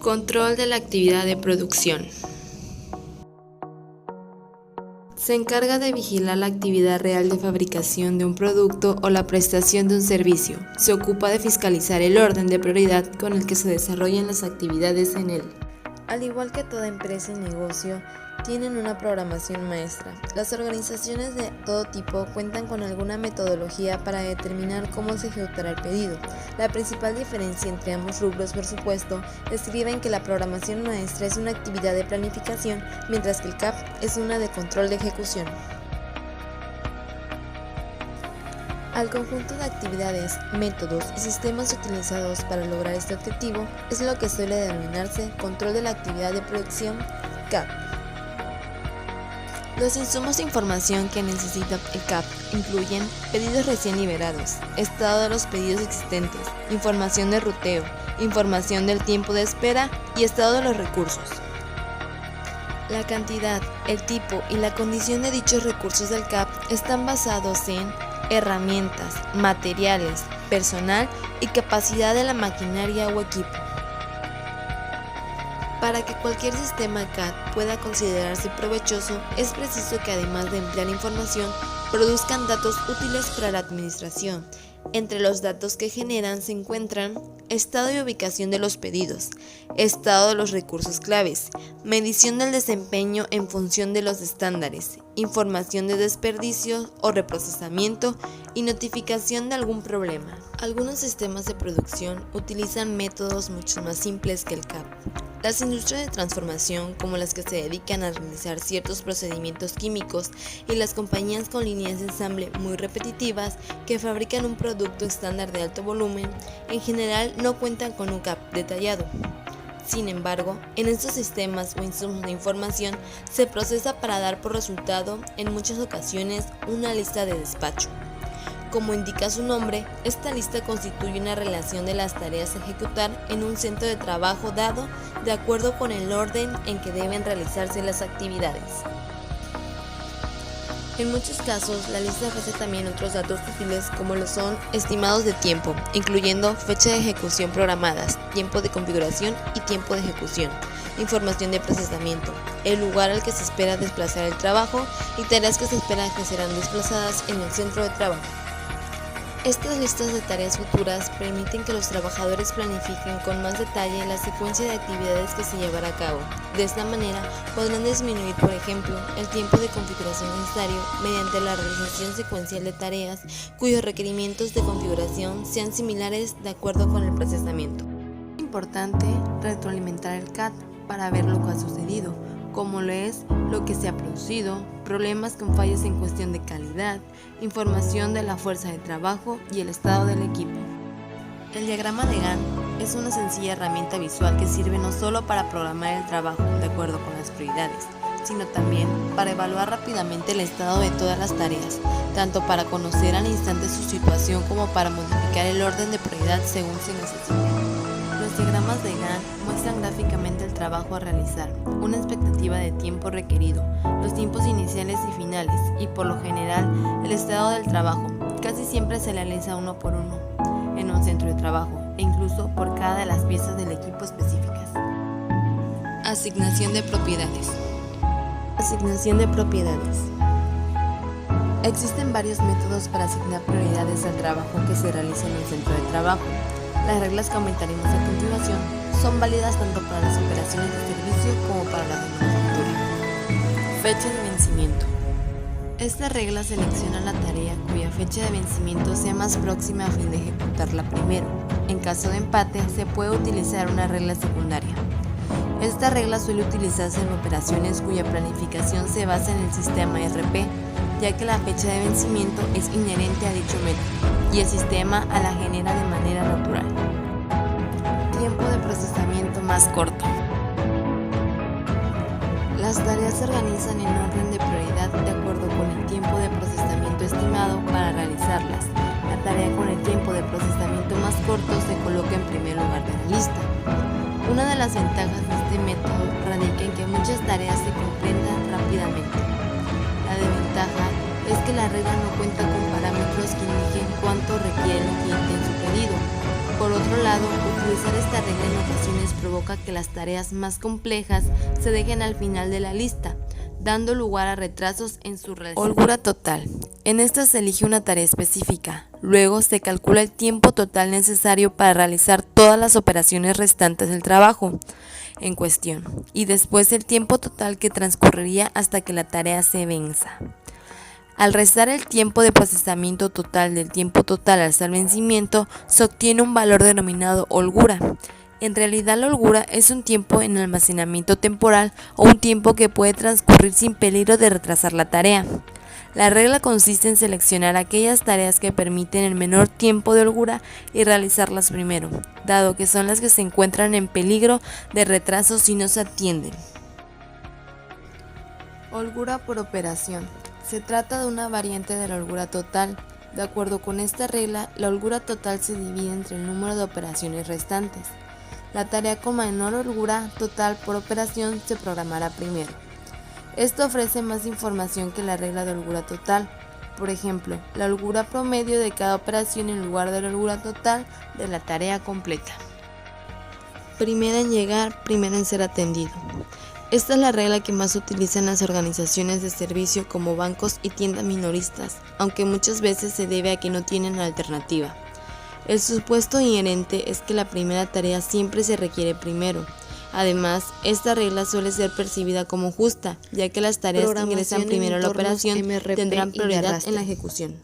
Control de la actividad de producción. Se encarga de vigilar la actividad real de fabricación de un producto o la prestación de un servicio. Se ocupa de fiscalizar el orden de prioridad con el que se desarrollan las actividades en él. Al igual que toda empresa y negocio, tienen una programación maestra. Las organizaciones de todo tipo cuentan con alguna metodología para determinar cómo se ejecutará el pedido. La principal diferencia entre ambos rubros, por supuesto, estriba en que la programación maestra es una actividad de planificación, mientras que el CAP es una de control de ejecución. Al conjunto de actividades, métodos y sistemas utilizados para lograr este objetivo es lo que suele denominarse control de la actividad de producción, CAP. Los insumos de información que necesita el CAP incluyen pedidos recién liberados, estado de los pedidos existentes, información de ruteo, información del tiempo de espera y estado de los recursos. La cantidad, el tipo y la condición de dichos recursos del CAP están basados en herramientas, materiales, personal y capacidad de la maquinaria o equipo. Para que cualquier sistema CAD pueda considerarse provechoso, es preciso que además de emplear información, produzcan datos útiles para la administración. Entre los datos que generan se encuentran estado y ubicación de los pedidos, estado de los recursos claves, medición del desempeño en función de los estándares, información de desperdicio o reprocesamiento y notificación de algún problema. Algunos sistemas de producción utilizan métodos mucho más simples que el CAP. Las industrias de transformación, como las que se dedican a realizar ciertos procedimientos químicos, y las compañías con líneas de ensamble muy repetitivas que fabrican un producto estándar de alto volumen, en general no cuentan con un CAP detallado. Sin embargo, en estos sistemas o insumos de información se procesa para dar por resultado, en muchas ocasiones, una lista de despacho. Como indica su nombre, esta lista constituye una relación de las tareas a ejecutar en un centro de trabajo dado de acuerdo con el orden en que deben realizarse las actividades. En muchos casos, la lista ofrece también otros datos útiles como lo son estimados de tiempo, incluyendo fecha de ejecución programadas, tiempo de configuración y tiempo de ejecución, información de procesamiento, el lugar al que se espera desplazar el trabajo y tareas que se espera que serán desplazadas en el centro de trabajo. Estas listas de tareas futuras permiten que los trabajadores planifiquen con más detalle la secuencia de actividades que se llevará a cabo. De esta manera, podrán disminuir, por ejemplo, el tiempo de configuración necesario mediante la realización secuencial de tareas cuyos requerimientos de configuración sean similares de acuerdo con el procesamiento. Es importante retroalimentar el CAD para ver lo que ha sucedido, como lo es lo que se ha producido, problemas con fallas en cuestión de calidad, información de la fuerza de trabajo y el estado del equipo. El diagrama de Gantt es una sencilla herramienta visual que sirve no solo para programar el trabajo de acuerdo con las prioridades, sino también para evaluar rápidamente el estado de todas las tareas, tanto para conocer al instante su situación como para modificar el orden de prioridad según se necesite. Los diagramas de Gantt muestran gráficamente el trabajo a realizar, una expectativa de tiempo requerido, los tiempos iniciales y finales y, por lo general, el estado del trabajo. Casi siempre se realiza uno por uno en un centro de trabajo e incluso por cada de las piezas del equipo específicas. Asignación de propiedades. Asignación de propiedades. Existen varios métodos para asignar prioridades al trabajo que se realiza en el centro de trabajo. Las reglas que comentaremos a continuación son válidas tanto para las operaciones de servicio como para las de manufactura. Fecha de vencimiento. Esta regla selecciona la tarea cuya fecha de vencimiento sea más próxima a fin de ejecutarla primero. En caso de empate, se puede utilizar una regla secundaria. Esta regla suele utilizarse en operaciones cuya planificación se basa en el sistema ERP, ya que la fecha de vencimiento es inherente a dicho método y el sistema la genera de manera natural. Tiempo de procesamiento más corto. Las tareas se organizan en orden de prioridad de acuerdo con el tiempo de procesamiento estimado para realizarlas. La tarea con el tiempo de procesamiento más corto se coloca en primer lugar de la lista. Una de las ventajas de este método radica en que muchas tareas se completan rápidamente. La desventaja es que la regla no cuenta con parámetros que indiquen cuánto requiere el cliente en su pedido. Por otro lado, Utilizar esta regla en ocasiones provoca que las tareas más complejas se dejen al final de la lista, dando lugar a retrasos en su realización. Holgura total. En esta se elige una tarea específica. Luego se calcula el tiempo total necesario para realizar todas las operaciones restantes del trabajo en cuestión, y después el tiempo total que transcurriría hasta que la tarea se venza. Al restar el tiempo de procesamiento total del tiempo total al vencimiento, se obtiene un valor denominado holgura. En realidad, la holgura es un tiempo en almacenamiento temporal o un tiempo que puede transcurrir sin peligro de retrasar la tarea. La regla consiste en seleccionar aquellas tareas que permiten el menor tiempo de holgura y realizarlas primero, dado que son las que se encuentran en peligro de retraso si no se atienden. Holgura por operación. Se trata de una variante de la holgura total. De acuerdo con esta regla, la holgura total se divide entre el número de operaciones restantes. La tarea con menor holgura total por operación se programará primero. Esto ofrece más información que la regla de holgura total. Por ejemplo, la holgura promedio de cada operación en lugar de la holgura total de la tarea completa. Primera en llegar, primero en ser atendido. Esta es la regla que más utilizan las organizaciones de servicio como bancos y tiendas minoristas, aunque muchas veces se debe a que no tienen alternativa. El supuesto inherente es que la primera tarea siempre se requiere primero. Además, esta regla suele ser percibida como justa, ya que las tareas que ingresan primero a la operación tendrán prioridad en la ejecución.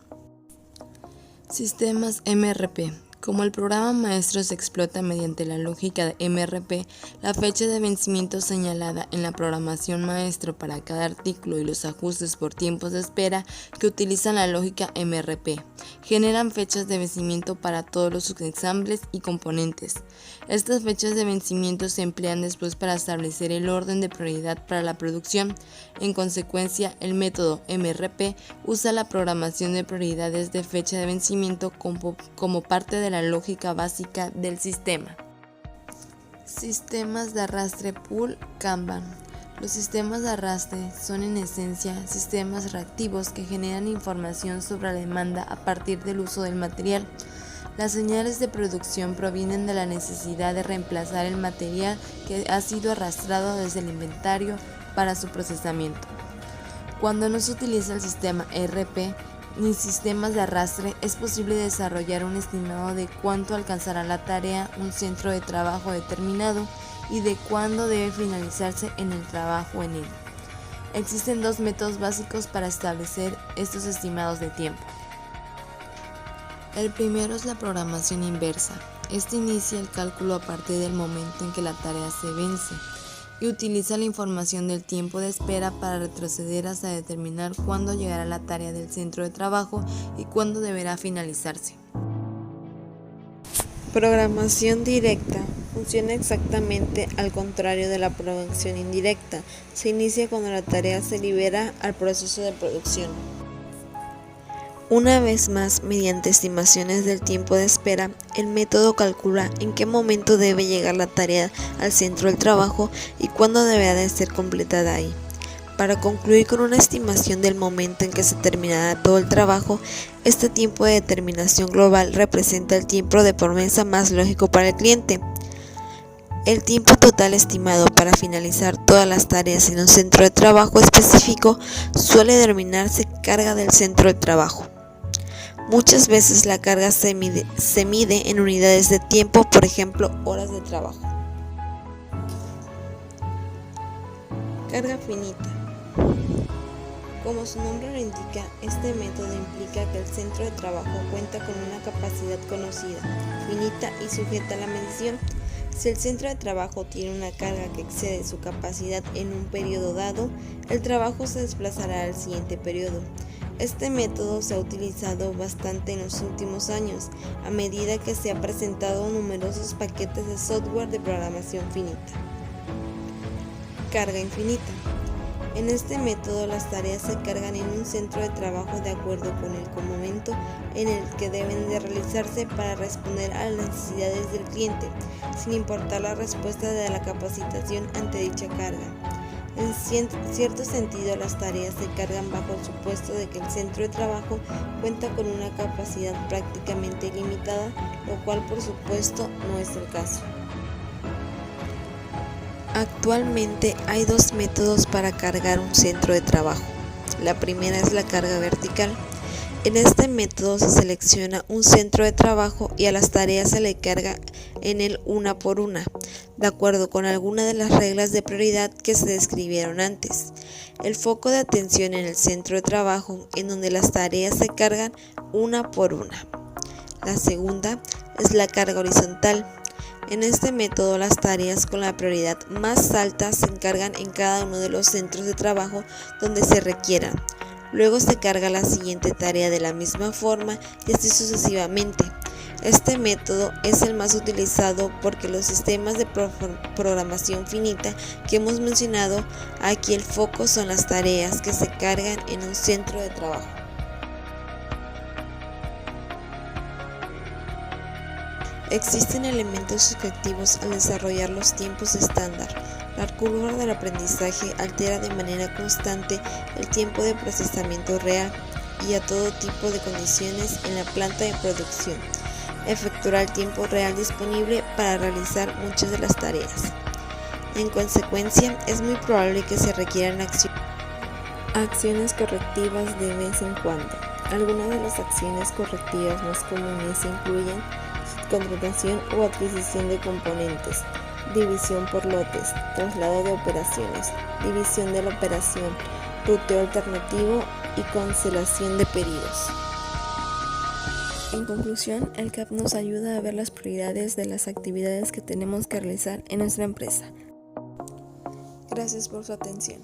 Sistemas MRP. Como el programa maestro se explota mediante la lógica de MRP, la fecha de vencimiento señalada en la programación maestro para cada artículo y los ajustes por tiempos de espera que utilizan la lógica MRP generan fechas de vencimiento para todos los subensambles y componentes. Estas fechas de vencimiento se emplean después para establecer el orden de prioridad para la producción. En consecuencia, el método MRP usa la programación de prioridades de fecha de vencimiento como parte de la lógica básica del sistema. Sistemas de arrastre Pull Kanban. Los sistemas de arrastre son en esencia sistemas reactivos que generan información sobre la demanda a partir del uso del material. Las señales de producción provienen de la necesidad de reemplazar el material que ha sido arrastrado desde el inventario para su procesamiento. Cuando no se utiliza el sistema ERP ni sistemas de arrastre, es posible desarrollar un estimado de cuánto alcanzará la tarea un centro de trabajo determinado y de cuándo debe finalizarse en el trabajo en él. Existen dos métodos básicos para establecer estos estimados de tiempo. El primero es la programación inversa. Este inicia el cálculo a partir del momento en que la tarea se vence y utiliza la información del tiempo de espera para retroceder hasta determinar cuándo llegará la tarea del centro de trabajo y cuándo deberá finalizarse. Programación directa. Funciona exactamente al contrario de la programación indirecta. Se inicia cuando la tarea se libera al proceso de producción. Una vez más, mediante estimaciones del tiempo de espera, el método calcula en qué momento debe llegar la tarea al centro del trabajo y cuándo deberá de ser completada ahí. Para concluir con una estimación del momento en que se terminará todo el trabajo, este tiempo de determinación global representa el tiempo de promesa más lógico para el cliente. El tiempo total estimado para finalizar todas las tareas en un centro de trabajo específico suele denominarse carga del centro de trabajo. Muchas veces la carga se mide en unidades de tiempo, por ejemplo, horas de trabajo. Carga finita. Como su nombre lo indica, este método implica que el centro de trabajo cuenta con una capacidad conocida, finita y sujeta a la medición. Si el centro de trabajo tiene una carga que excede su capacidad en un periodo dado, el trabajo se desplazará al siguiente periodo. Este método se ha utilizado bastante en los últimos años, a medida que se han presentado numerosos paquetes de software de programación finita. Carga infinita. En este método, las tareas se cargan en un centro de trabajo de acuerdo con el momento en el que deben de realizarse para responder a las necesidades del cliente, sin importar la respuesta de la capacitación ante dicha carga. En cierto sentido, las tareas se cargan bajo el supuesto de que el centro de trabajo cuenta con una capacidad prácticamente ilimitada, lo cual por supuesto no es el caso. Actualmente hay dos métodos para cargar un centro de trabajo. La primera es la carga vertical. En este método se selecciona un centro de trabajo y a las tareas se le carga en él una por una, de acuerdo con alguna de las reglas de prioridad que se describieron antes. El foco de atención en el centro de trabajo, en donde las tareas se cargan una por una. La segunda es la carga horizontal. En este método, las tareas con la prioridad más alta se encargan en cada uno de los centros de trabajo donde se requieran. Luego se carga la siguiente tarea de la misma forma y así sucesivamente. Este método es el más utilizado porque los sistemas de programación finita que hemos mencionado aquí, el foco son las tareas que se cargan en un centro de trabajo. Existen elementos subjetivos al desarrollar los tiempos estándar. La curva del aprendizaje altera de manera constante el tiempo de procesamiento real y a todo tipo de condiciones en la planta de producción. Efectuará el tiempo real disponible para realizar muchas de las tareas. En consecuencia, es muy probable que se requieran acciones correctivas de vez en cuando. Algunas de las acciones correctivas más comunes incluyen subcontratación o adquisición de componentes, división por lotes, traslado de operaciones, división de la operación, ruteo alternativo y cancelación de pedidos. En conclusión, el CAP nos ayuda a ver las prioridades de las actividades que tenemos que realizar en nuestra empresa. Gracias por su atención.